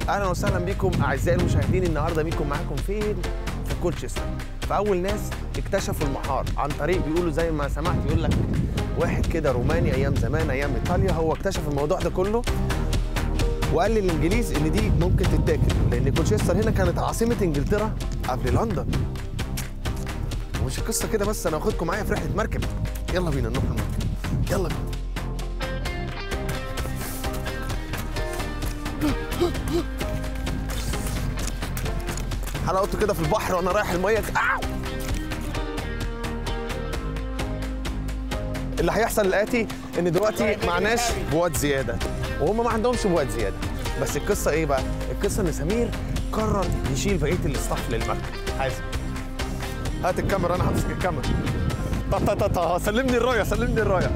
اهلا وسهلا بكم اعزائي المشاهدين. النهارده ميكو معاكم فين؟ في كولتشستر. فاول ناس اكتشفوا المحار عن طريق بيقولوا زي ما سمعت يقول لك واحد كده روماني ايام زمان ايام ايطاليا، هو اكتشف الموضوع ده كله وقال للانجليز ان دي ممكن تتاكل، لان كولتشستر هنا كانت عاصمه انجلترا قبل لندن. ومش القصه كده بس، انا هاخدكم معايا في رحله مركب. يلا بينا نروح المركب، يلا بينا. حلاوته كده في البحر وانا رايح الميه. اللي هيحصل الاتي ان دلوقتي معناش بوات زياده وهم ما عندهمش بوات زياده، بس القصه ايه بقى؟ القصه ان سمير قرر يشيل بقيه الاستاف للمركب. حازم هات الكاميرا، انا همسك الكاميرا. طا سلمني الرايه، سلمني الرايه.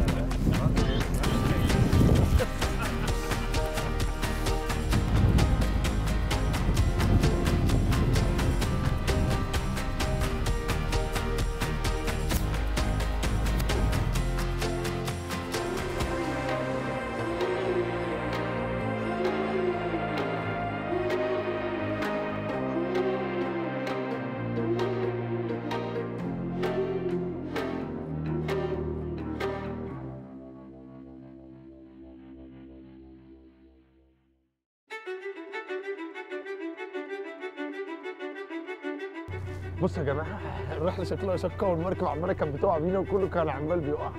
بصوا يا جماعه، الرحله شكلها شقه والمركب عماله كانت بتقع بينا وكله كان عمال بيقع،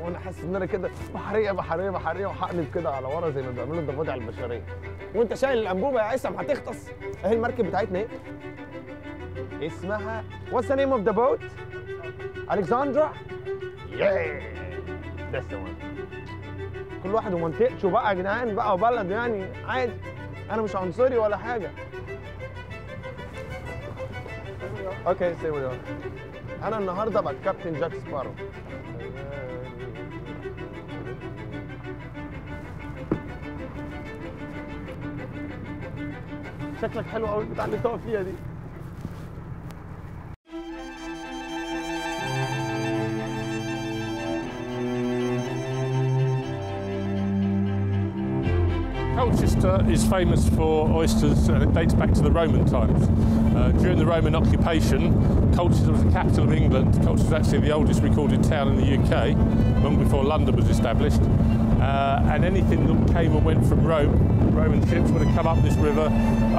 وانا حاسس ان انا كده بحريه بحريه بحريه وهقلب كده على ورا زي ما بيعملوا الضفادع البشريه. وانت شايل الانبوبه يا عيسى هتغطس. اهي المركب بتاعتنا ايه؟ اسمها What's the name of the boat؟ الكسندرا؟ That's the one. كل واحد ومنطقته بقى يا جدعان بقى وبلد، يعني عادي، انا مش عنصري ولا حاجه. اوكي سي وي ار. انا النهارده بقى كابتن جاك سبارو. شكلك حلو قوي البتاع اللي بتقف فيها دي. Colchester is famous for oysters and it dates back to the Roman times. During the Roman occupation, Colchester was the capital of England. Colchester is actually the oldest recorded town in the UK, long before London was established. And anything that came and went from Rome, Roman ships would have come up this river,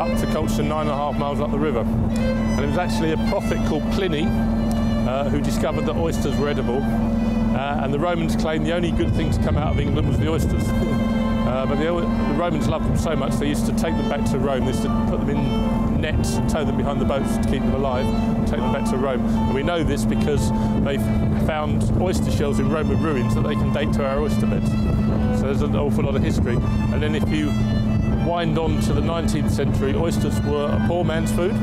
up to Colchester 9.5 miles up the river. And it was actually a prophet called Pliny who discovered that oysters were edible. And the Romans claimed the only good thing to come out of England was the oysters. But the Romans loved them so much they used to take them back to Rome. They used to put them in nets and tow them behind the boats to keep them alive, take them back to Rome. And we know this because they found oyster shells in Roman ruins that they can date to our oyster beds. So there's an awful lot of history. And then if you wind on to the 19th century, oysters were a poor man's food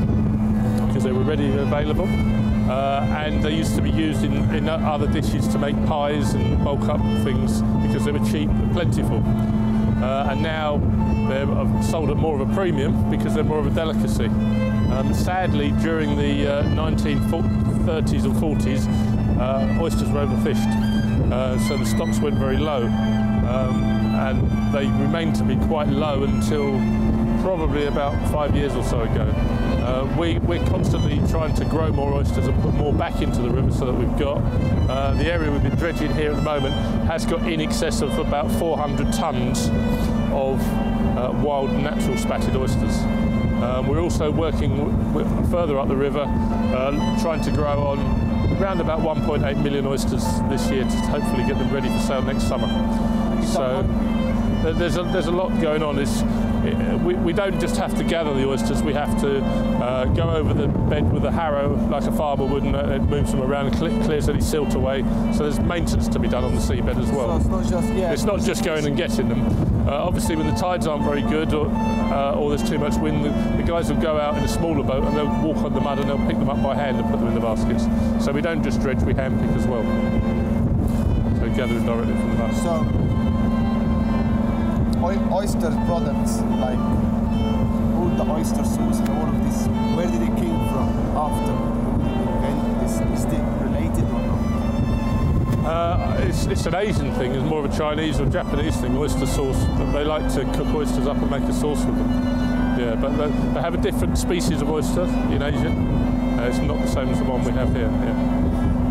because they were readily available. And they used to be used in other dishes to make pies and bulk up things because they were cheap and plentiful. And now they're sold at more of a premium because they're more of a delicacy. Sadly, during the 1930s and 40s, oysters were overfished, so the stocks went very low, and they remained to be quite low until probably about 5 years or so ago. We're constantly trying to grow more oysters and put more back into the river so that we've got, the area we've been dredging here at the moment has got in excess of about 400 tonnes of wild natural spatted oysters. We're also working further up the river, trying to grow on around about 1.8 million oysters this year to hopefully get them ready for sale next summer. So there's a lot going on. We don't just have to gather the oysters, we have to go over the bed with a harrow like a farmer would, and it moves them around and clears any silt away. So there's maintenance to be done on the seabed as well. So it's not just going and getting them. Obviously when the tides aren't very good or there's too much wind, the guys will go out in a smaller boat and they'll walk on the mud and they'll pick them up by hand and put them in the baskets. So we don't just dredge, we hand pick as well. So gather them directly from the basket. So oyster products like all the oyster sauce and all of this, where did it came from after? Is it related or not? It's an Asian thing. It's more of a Chinese or Japanese thing. Oyster sauce. They like to cook oysters up and make a sauce with them. Yeah, but they have a different species of oyster in Asia. It's not the same as the one we have here.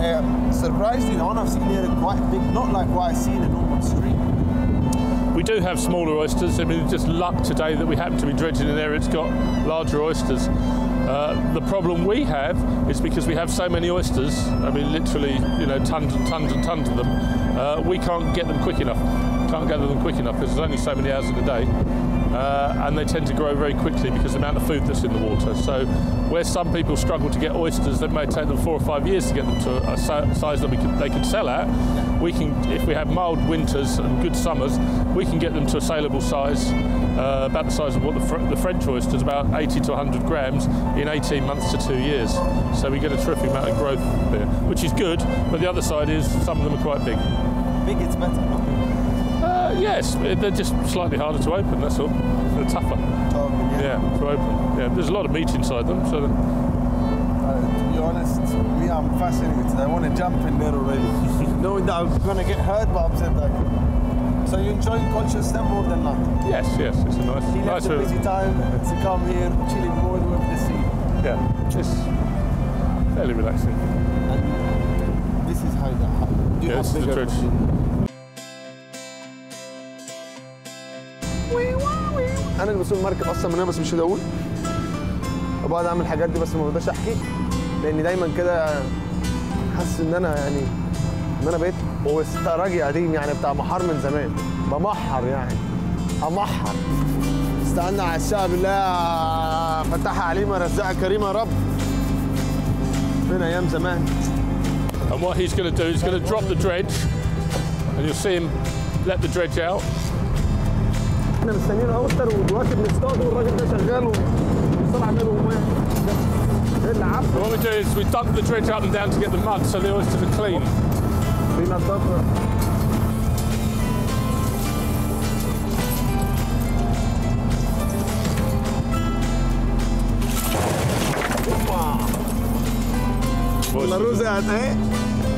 Yeah. Surprisingly, the one I've seen here is quite big, not like what I see in a normal street. We do have smaller oysters. I mean, it's just luck today that we happen to be dredging an area that's got larger oysters. The problem we have is because we have so many oysters, I mean literally, you know, tons and tons and tons of them, we can't get them quick enough. Can't gather them quick enough because there's only so many hours in the day. And they tend to grow very quickly because of the amount of food that's in the water. So where some people struggle to get oysters, that may take them 4 or 5 years to get them to a size that they can sell at, we can, if we have mild winters and good summers, we can get them to a saleable size, about the size of what the French oysters, about 80 to 100 grams in 18 months to 2 years. So we get a terrific amount of growth there, which is good, but the other side is some of them are quite big. Big, it's better. Yes, they're just slightly harder to open, that's all. They're tougher. Yeah, to open. Yeah, there's a lot of meat inside them. So to be honest, me, I'm fascinated. I want to jump in there already. Knowing that I'm going to get hurt, but I'm saying that. So you enjoy Colchester more than not? Yes, it's a nice... He left a busy time to come here, chilling more with the sea. Yeah, it's fairly relaxing. And this is how that happens. Yeah, this is the dredge. انا اللي بسوق المركب اصلا من هنا بس مش هدول وبقعد اعمل الحاجات دي بس ما برضاش احكي لاني دايما كده حاسس ان انا يعني ان انا بقيت واستراجي قديم يعني بتاع محار من زمان بمحر يعني امحر استنى على الشعب الله فتحها عليمه رزقها كريمه يا رب فين ايام زمان. And what he's going to do is going to drop the dredge and you'll see him let the dredge out. احنا مستنيين اوتر ودلوقتي بنصطاد والراجل ده شغال وصنع منهم واحد. ايه اللي عارفه؟ What we do is we dump the dredge up and down to get the mud so the oysters are clean. بينضفها. والله رزقت اهي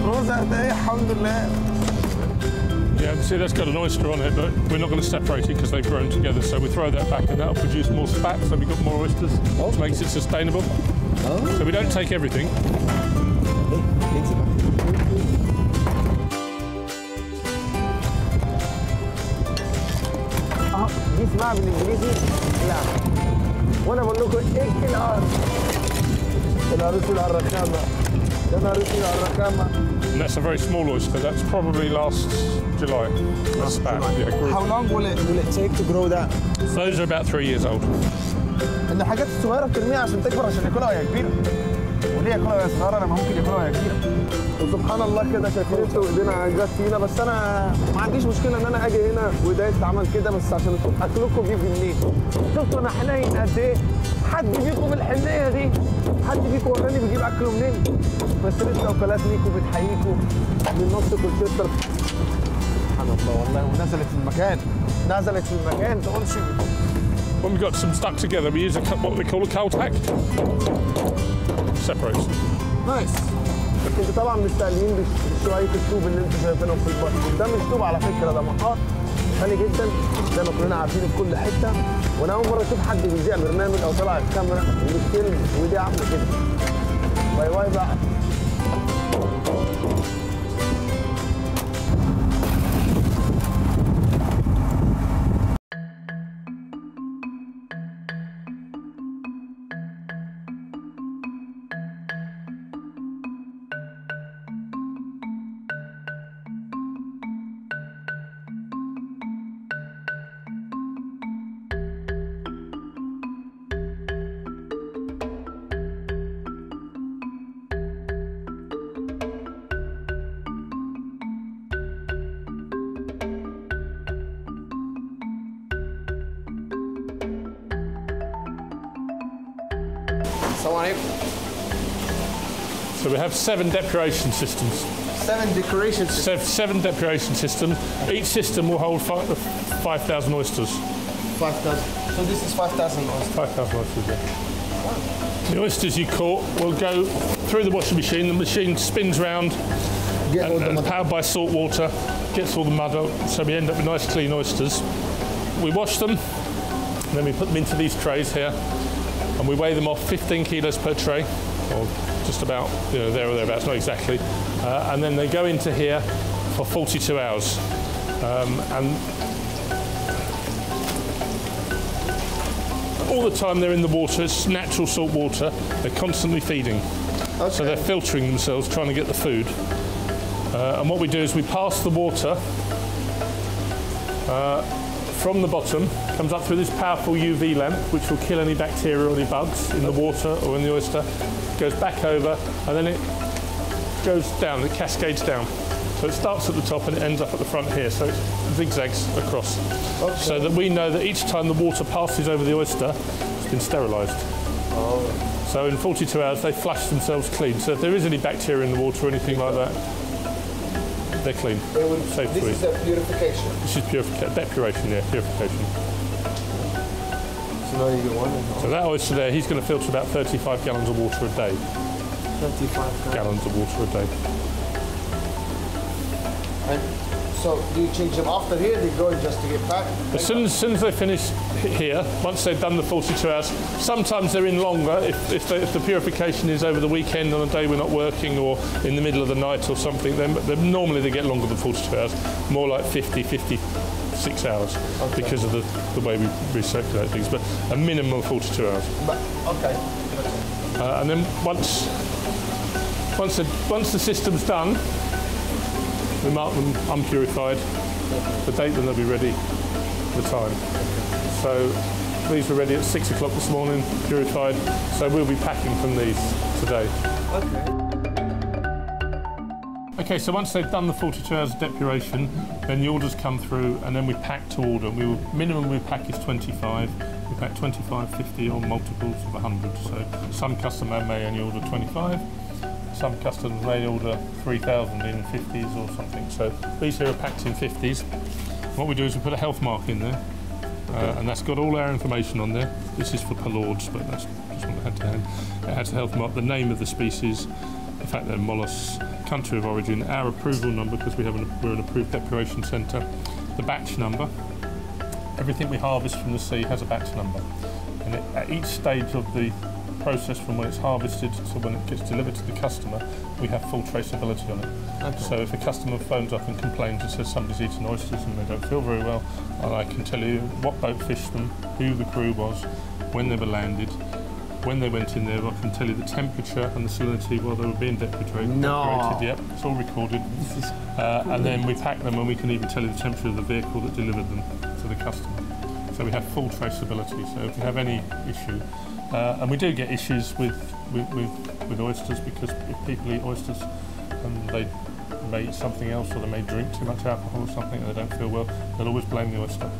رزقت اهي الحمد لله. Yeah, see that's got an oyster on it, but we're not going to separate it because they've grown together. So we throw that back and that'll produce more fat, so we've got more oysters, which makes it sustainable. So we don't take everything. دي اسمها بالانجليزي لا. وانا بقول لكم ايه الار؟ الارسل على الرخامه. الارسل على الرخامه. And that's a very small oyster. That's probably last July. That's about, yeah, How long will it take to grow that? Those are about 3 years old. ان الحاجات الصغيره بترميها عشان تكبر عشان ياكلها وهي كبيره. وليه ياكلها وهي صغيره لما ممكن ياكلها وهي كبيره. وسبحان الله كده شايفين انتوا ايدينا جت فينا بس انا ما عنديش مشكله ان انا اجي هنا وايديا تتعمل كده بس عشان اكلكم بيجي منين؟ شفتوا انا حنين قد ايه؟ حد فيكم بالحنيه دي؟ حد فيكم وراني بيجيب اكله منين؟ بس لسه أكلات ميكو بتحييكم من نص كولتشستر. سبحان الله والله ونزلت في المكان نزلت في المكان تقولش. When we got some stuck together, we use what we call a Koltchak. Separates. نايس. انتوا طبعا مستقلين بشويه الطوب اللي انتوا شايفينهم في البحر، ده مش طوب على فكره ده محار غالي جدا زي ما كلنا عارفين في كل حته، وانا اول مره اشوف حد بيذيع برنامج او طلع الكاميرا وبيتكلم ودي عامله كده. باي باي بقى. So we have 7 depuration systems. 7 decoration systems. 7 depuration systems. Each system will hold 5,000 oysters. 5,000. So this is 5,000 oysters. 5,000 oysters, yeah. The oysters you caught will go through the washing machine. The machine spins round and powered by salt water, gets all the mud out, so we end up with nice clean oysters. We wash them, and then we put them into these trays here, and we weigh them off 15 kilos per tray, or just about, you know, there or thereabouts, not exactly. And then they go into here for 42 hours. And all the time they're in the water, it's natural salt water, they're constantly feeding. Okay. So they're filtering themselves, trying to get the food. And what we do is we pass the water from the bottom, comes up through this powerful UV lamp, which will kill any bacteria or any bugs in the water or in the oyster, goes back over, and then it goes down, it cascades down. So it starts at the top and it ends up at the front here, so it zigzags across. Okay. So that we know that each time the water passes over the oyster, it's been sterilised. Oh. So in 42 hours they flush themselves clean. So if there is any bacteria in the water or anything like that, they're clean. Safe to eat. This is purification? This is purification, depuration, yeah, purification. So now you get one? So that oyster there, he's going to filter about 35 gallons of water a day. 35 gallons of water a day. And so do you change them after here? They go just to get back? As soon as they finish here, once they've done the 42 hours, sometimes they're in longer if the purification is over the weekend on a day we're not working or in the middle of the night or something, then normally they get longer than 42 hours, more like 56 hours, okay, because of the way we recirculate things, but a minimum of 42 hours. But, okay. And then once the system's done, we mark them unpurified, the date when they'll be ready, the time. So these were ready at 6 o'clock this morning, purified, so we'll be packing from these today. Okay, so once they've done the 42 hours of depuration, then the orders come through and then we pack to order. Minimum we pack is 25. We pack 25, 50 or multiples of 100. So some customer may only order 25. Some customers may order 3,000 in 50s or something. So these here are packed in 50s. What we do is we put a health mark in there, and that's got all our information on there. This is for Palords, but that's just what I had to hand. It has a health mark, the name of the species, the fact they're mollusks, country of origin, our approval number because we're an approved depuration centre, the batch number. Everything we harvest from the sea has a batch number, and at each stage of the process, from when it's harvested to when it gets delivered to the customer, we have full traceability on it. Okay. So if a customer phones up and complains and says somebody's eaten oysters and they don't feel very well, and I can tell you what boat fished them, who the crew was, when they were landed, when they went in there, I can tell you the temperature and the salinity while they were being depurated. No. Yep, it's all recorded. And then we pack them and we can even tell you the temperature of the vehicle that delivered them to the customer. So we have full traceability. So if you have any issue, and we do get issues with oysters, because if people eat oysters and they may eat something else, or they may drink too much alcohol or something and they don't feel well, they'll always blame the oyster.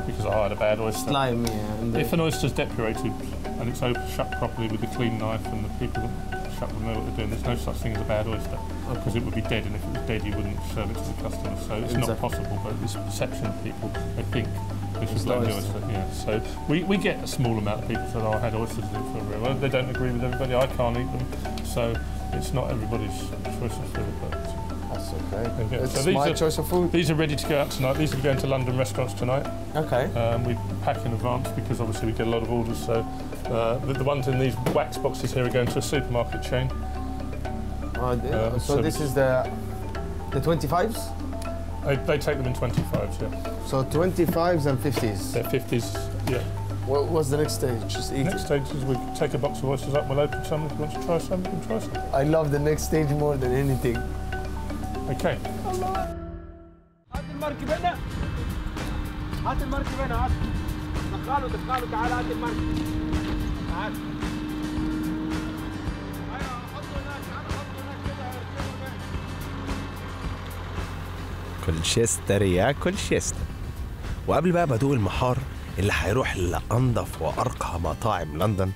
Because I had a bad oyster. Slime, yeah. If an oyster's depurated and it's shut properly with a clean knife and the people that shut them know what they're doing, there's no such thing as a bad oyster, because it would be dead, and if it was dead you wouldn't serve it to the customer. So it's not possible, but it's a perception of people. They think they should blame the oyster. Yeah. So we get a small amount of people saying, oh, I had oysters and didn't feel very well. They don't agree with everybody. I can't eat them. So it's not everybody's choice of food. But that's okay. Yeah. It's my choice of food. These are ready to go out tonight. These are going to London restaurants tonight. Okay. We pack in advance because obviously we get a lot of orders. So the ones in these wax boxes here are going to a supermarket chain. So this is the 25s? They take them in 25s, yeah. So 25s and 50s? They're 50s, yeah. What's the next stage? Just eat next stage is we take a box of oysters up, we'll open some. If you want to try some, you can try some. I love the next stage more than anything. Okay. هات المركب هنا. هات المركب هنا. هات. دخلوا تعال هات المركب. تعال. كولتشستر يا كولتشستر. وقبل بقى بدوق المحار اللي هيروح لأنظف وأرقى مطاعم لندن،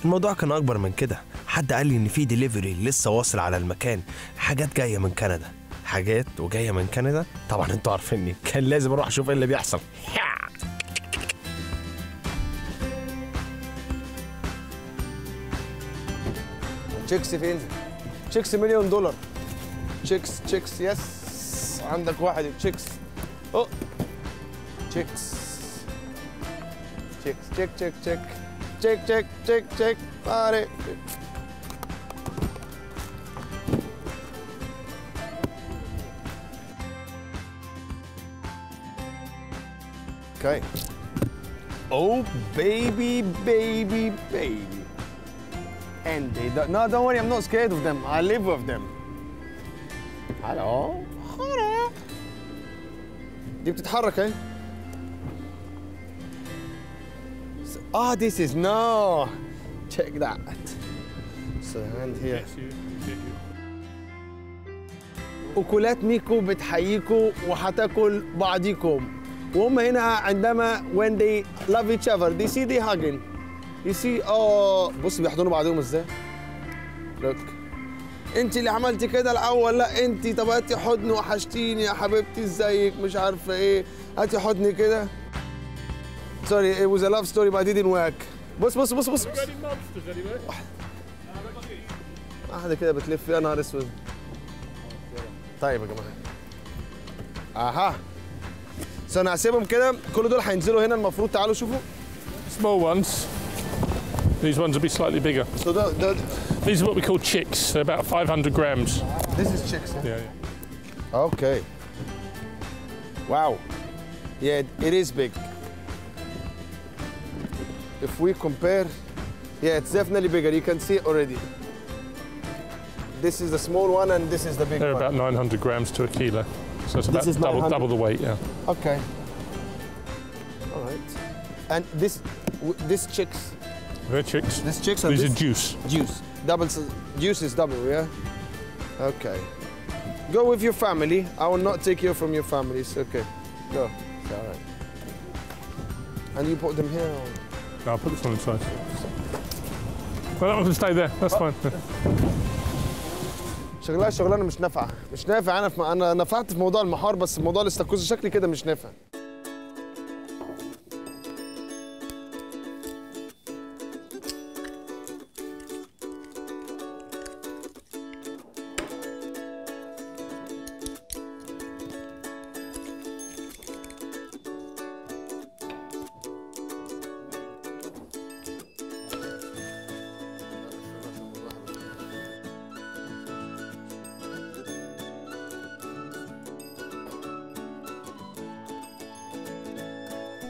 الموضوع كان أكبر من كده. حد قال لي إن في ديليفري لسه واصل على المكان، حاجات جاية من كندا. حاجات وجاية من كندا؟ طبعا انتوا عارفيني، كان لازم أروح أشوف إيه اللي بيحصل. تشيكس فين؟ تشيكس $1,000,000. تشيكس تشيكس يس. عندك واحد تشيكس. اوه تشيكس تشيكس تشيك تشيك تشيك تشيك تشيك تشيك تشيك باري. Okay. Oh, baby, baby, baby. And they don't, no, don't worry, I'm not scared of them. I live with them. Hello. Hello. دي بتتحرك اهي. Ah, this is no. Check that. So hand here. أكلات ميكو بتحييكوا وهتاكل بعضيكم. وهم هنا عندما when they love each other they see they hugging you see بص بيحضنوا بعضهم ازاي. look انت اللي عملتي كده الاول. لا انت طب هاتي حضن وحشتيني يا حبيبتي ازيك مش عارفه ايه. هاتي حضني كده. sorry it was a love story but it didn't work. بص بص بص بص واحده كده بتلف يا نهار اسود. طيب يا جماعه اها So انا هسيبهم كده. كل دول هينزلوا هنا المفروض. تعالوا شوفوا. Small ones. These ones will be slightly bigger. So these are what we call chicks. They're about 500 grams. This is chicks. Yeah. Okay. Wow. Yeah, it is big. If we compare, yeah, it's definitely bigger. You can see it already. This is the small one and this is the big one. They're about 900 grams to a kilo. So it's about double the weight, yeah. Okay. All right. And this chicks. They're chicks. This chicks and these this are juice. Juice. Juice is double, yeah? Okay. Go with your family. I will not take you from your families. Okay. Go. It's all right. And you put them here? Or? No, I'll put this one inside. Well, that one can stay there. That's fine. شغلانه مش نافعه. مش نافع. انا نفعت في موضوع المحار بس موضوع الاستاكوزا شكلي كده مش نافع.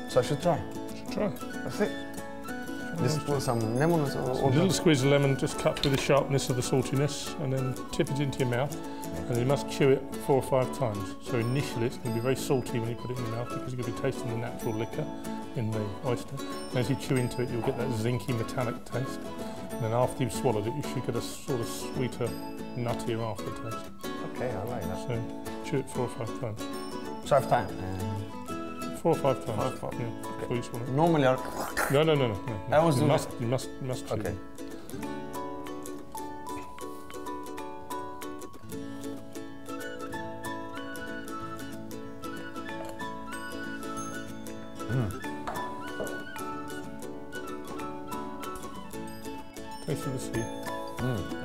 So I should try. Try. That's it. Just put some lemon or something. A little squeeze of lemon, just cut with the sharpness of the saltiness, and then tip it into your mouth. And you must chew it 4 or 5 times. So initially it's going to be very salty when you put it in your mouth because you're going to be tasting the natural liquor in the oyster. And as you chew into it, you'll get that zinky metallic taste. And then after you've swallowed it, you should get a sort of sweeter, nuttier aftertaste. Okay, I like that. So chew it 4 or 5 times. 5 times. 4 or 5 times. 5 times. Yeah, before you swallow. Normally, No. I always do You must chew. Okay. Taste of the sea.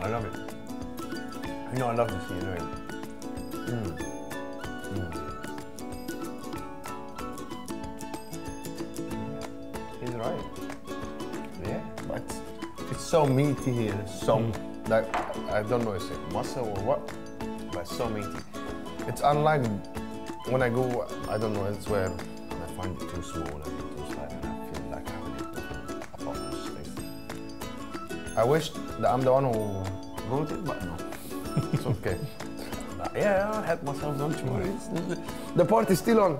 I love it. You know I love the sea anyway. He's right. Yeah, but it's so meaty here. So like I don't know if it's muscle or what, but it's so meaty. It's unlike when I go, I don't know, elsewhere and I find it too small and too slight and I feel like I haven't eaten apart from this thing. I wish that I'm the one who wrote it, but no. It's okay. But yeah, I'll help myself, don't you worry. The party's still on.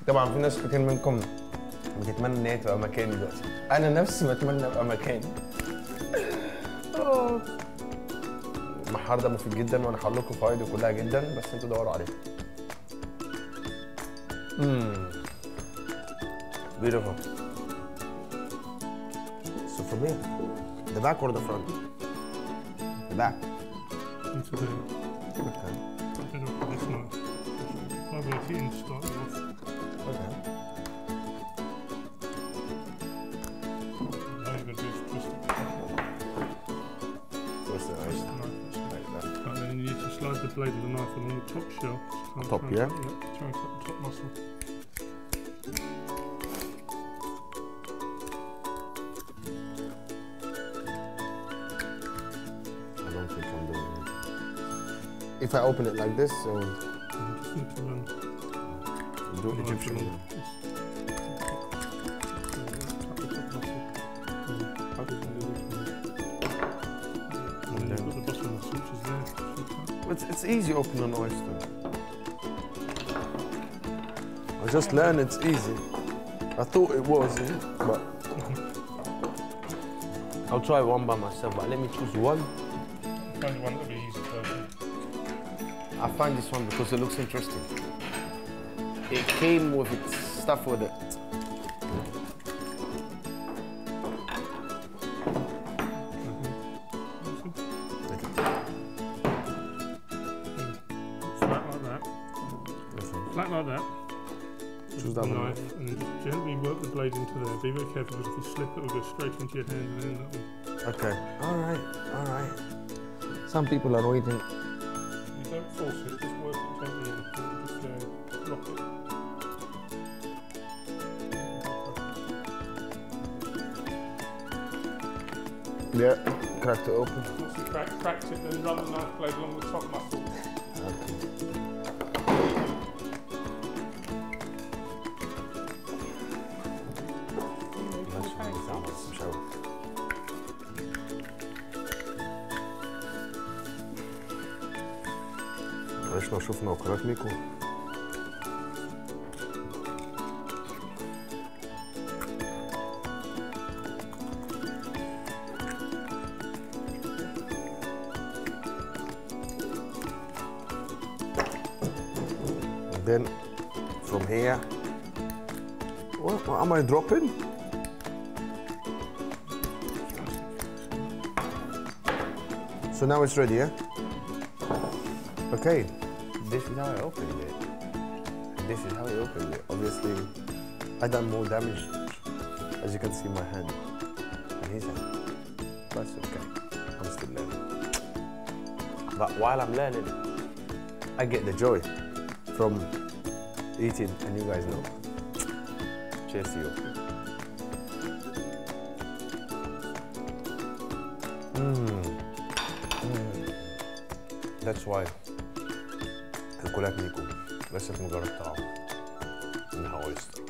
طبعا في ناس كتير منكم بتتمنى ان هي تبقى مكاني دلوقتي. انا نفسي بتمنى ابقى مكاني. المحار ده مفيد جدا وانا هقول لكم فوائده كلها جدا بس انتوا دوروا عليه. Beautiful. So from here, the back or the front? The back. Into the Okay. this one. 5 inch start off. Okay. Now you're going to do just What's the ice? no, Like that. blade of the knife along the top shell. Top, yeah? Try and cut the top muscle. I don't think I'm doing it. If I open it like this, so Just need to do Egyptian. It's easy opening an oyster. I just learned it's easy. I thought it was, but I'll try one by myself. But let me choose one. Find one that'll be easy for you. I find this one because it looks interesting. It came with its stuff with it. Flat like that. Choose that one. Knife, and then just gently work the blade into there. Be very careful because if you slip it, it'll go straight into your hand and then that will. Okay. All right. All right. Some people are waiting. You don't force it, just work it gently in. Just lock it. Yeah. Cracked it open. Once you cracked it, then run the knife blade along the top muscle. عشنا وشفنا أكلات ميكو. Then from here, what am I dropping? So now it's ready, yeah? Okay. This is how I opened it. This is how I opened it. Obviously, I done more damage, as you can see my hand and his hand. That's okay. I'm still learning. But while I'm learning, I get the joy from eating, and you guys know. Cheers to you. That's why أكلات ميكو ليست مجرد طعام، إنها oyster.